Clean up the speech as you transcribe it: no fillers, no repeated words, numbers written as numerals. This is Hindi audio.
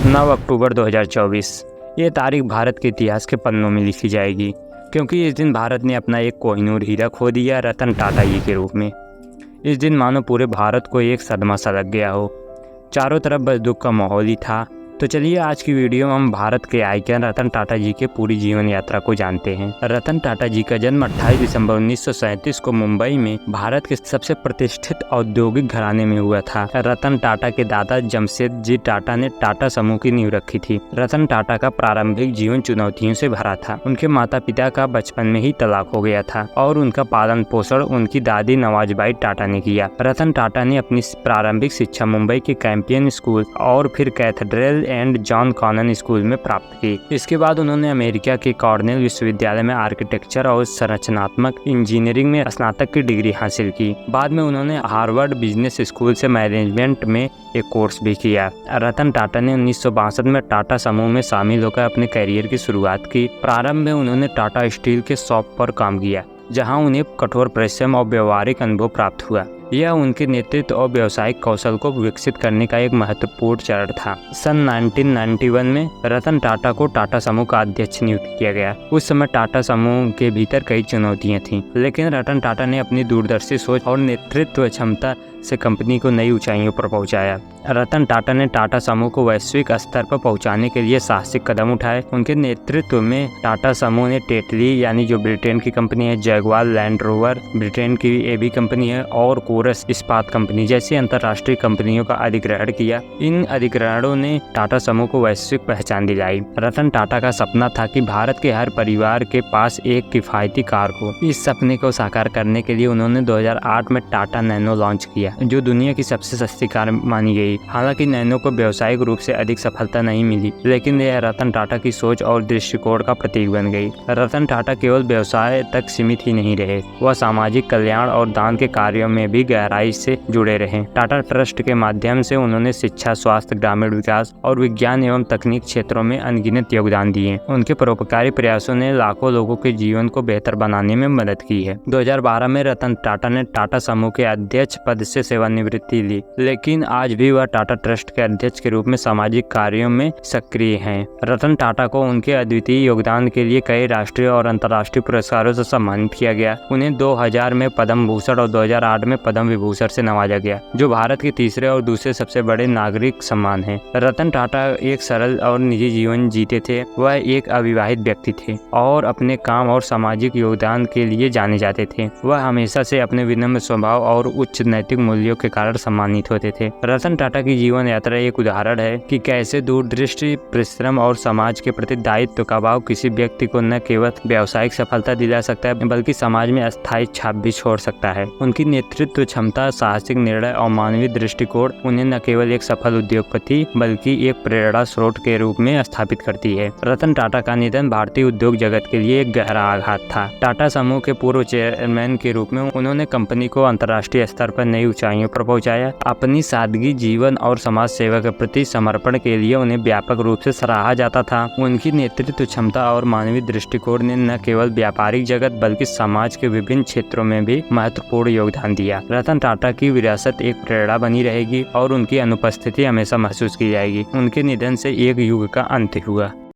9 अक्टूबर 2024। ये तारीख भारत के इतिहास के पन्नों में लिखी जाएगी, क्योंकि इस दिन भारत ने अपना एक कोहिनूर हीरा खो दिया, रतन टाटा जी के रूप में। इस दिन मानो पूरे भारत को एक सदमा सा लग गया हो। चारों तरफ बस दुख का माहौल ही था। तो चलिए आज की वीडियो में हम भारत के आइकन रतन टाटा जी के पूरी जीवन यात्रा को जानते हैं। रतन टाटा जी का जन्म 28 दिसंबर 1937 को मुंबई में भारत के सबसे प्रतिष्ठित औद्योगिक घराने में हुआ था। रतन टाटा के दादा जमशेद जी टाटा ने टाटा समूह की नींव रखी थी। रतन टाटा का प्रारंभिक जीवन चुनौतियों से भरा था। उनके माता पिता का बचपन में ही तलाक हो गया था और उनका पालन पोषण उनकी दादी नवाजबाई टाटा ने किया। रतन टाटा ने अपनी प्रारंभिक शिक्षा मुंबई के कैंपियन स्कूल और फिर Cathedral and John Connon school में प्राप्त की। इसके बाद उन्होंने अमेरिका के कॉर्नेल विश्वविद्यालय में आर्किटेक्चर और संरचनात्मक इंजीनियरिंग में स्नातक की डिग्री हासिल की। बाद में उन्होंने हार्वर्ड बिजनेस स्कूल से मैनेजमेंट में एक कोर्स भी किया। रतन टाटा ने 1962 में टाटा समूह में शामिल होकर अपने करियर की शुरुआत की। प्रारंभ में उन्होंने टाटा स्टील के शॉप पर काम किया, जहां उन्हें कठोर परिश्रम और व्यवहारिक अनुभव प्राप्त हुआ। यह उनके नेतृत्व और व्यावसायिक कौशल को विकसित करने का एक महत्वपूर्ण चरण था। सन 1991 में रतन टाटा को टाटा समूह का अध्यक्ष नियुक्त किया गया। उस समय टाटा समूह के भीतर कई चुनौतियां थीं, लेकिन रतन टाटा ने अपनी दूरदर्शी सोच और नेतृत्व क्षमता से कंपनी को नई ऊंचाइयों पर पहुंचाया। रतन टाटा ने टाटा समूह को वैश्विक स्तर पर पहुंचाने के लिए साहसिक कदम उठाए। उनके नेतृत्व में टाटा समूह ने टेटली यानी जो ब्रिटेन की कंपनी है, जैगवार लैंड रोवर ब्रिटेन की एबी कंपनी है और कोरस इस्पात कंपनी जैसी अंतर्राष्ट्रीय कंपनियों का अधिग्रहण किया। इन अधिग्रहणों ने टाटा समूह को वैश्विक पहचान दिलाई। रतन टाटा का सपना था कि भारत के हर परिवार के पास एक किफायती कार हो। इस सपने को साकार करने के लिए उन्होंने 2008 में टाटा नैनो लॉन्च किया, जो दुनिया की सबसे सस्ती कार मानी गई। हालांकि नैनो को व्यावसायिक रूप से अधिक सफलता नहीं मिली, लेकिन यह रतन टाटा की सोच और दृष्टिकोण का प्रतीक बन गई। रतन टाटा केवल व्यवसाय तक सीमित ही नहीं रहे, वह सामाजिक कल्याण और दान के कार्यों में भी गहराई से जुड़े रहे। टाटा ट्रस्ट के माध्यम से उन्होंने शिक्षा, स्वास्थ्य, ग्रामीण विकास और विज्ञान एवं तकनीक क्षेत्रों में अनगिनत योगदान दिए। उनके परोपकारी प्रयासों ने लाखों लोगों के जीवन को बेहतर बनाने में मदद की है। 2012 में रतन टाटा ने टाटा समूह के अध्यक्ष पद से सेवानिवृत्ति ली, लेकिन आज भी वह टाटा ट्रस्ट के अध्यक्ष के रूप में सामाजिक कार्यों में सक्रिय हैं। रतन टाटा को उनके अद्वितीय योगदान के लिए कई राष्ट्रीय और अंतर्राष्ट्रीय पुरस्कारों से सम्मानित किया गया। उन्हें 2000 में पद्म भूषण और 2008 में पद्म विभूषण से नवाजा गया, जो भारत के तीसरे और दूसरे सबसे बड़े नागरिक सम्मान हैं। रतन टाटा एक सरल और निजी जीवन जीते थे। वह एक अविवाहित व्यक्ति थे और अपने काम और सामाजिक योगदान के लिए जाने जाते थे। वह हमेशा से अपने विनम्र स्वभाव और उच्च नैतिक मूल्यों के कारण सम्मानित होते थे। रतन टाटा की जीवन यात्रा एक उदाहरण है कि कैसे दूरदृष्टि, परिश्रम और समाज के प्रति दायित्व का भाव किसी व्यक्ति को न केवल व्यावसायिक सफलता दिला सकता है, बल्कि समाज में अस्थायी छाप भी छोड़ सकता है। उनकी नेतृत्व क्षमता, साहसिक निर्णय और मानवीय दृष्टिकोण उन्हें न केवल एक सफल उद्योगपति बल्कि एक प्रेरणा स्रोत के रूप में स्थापित करती है। रतन टाटा का निधन भारतीय उद्योग जगत के लिए एक गहरा आघात था। टाटा समूह के पूर्व चेयरमैन के रूप में उन्होंने कंपनी को अंतर्राष्ट्रीय स्तर पर नई ऊंचाइयों पर पहुंचाया। अपनी सादगी, जीवन और समाज सेवा के प्रति समर्पण के लिए उन्हें व्यापक रूप से सराहा जाता था। उनकी नेतृत्व क्षमता और मानवीय दृष्टिकोण ने न केवल व्यापारिक जगत बल्कि समाज के विभिन्न क्षेत्रों में भी महत्वपूर्ण योगदान दिया। रतन टाटा की विरासत एक प्रेरणा बनी रहेगी और उनकी अनुपस्थिति हमेशा महसूस की जाएगी। उनके निधन से एक युग का अंत हुआ।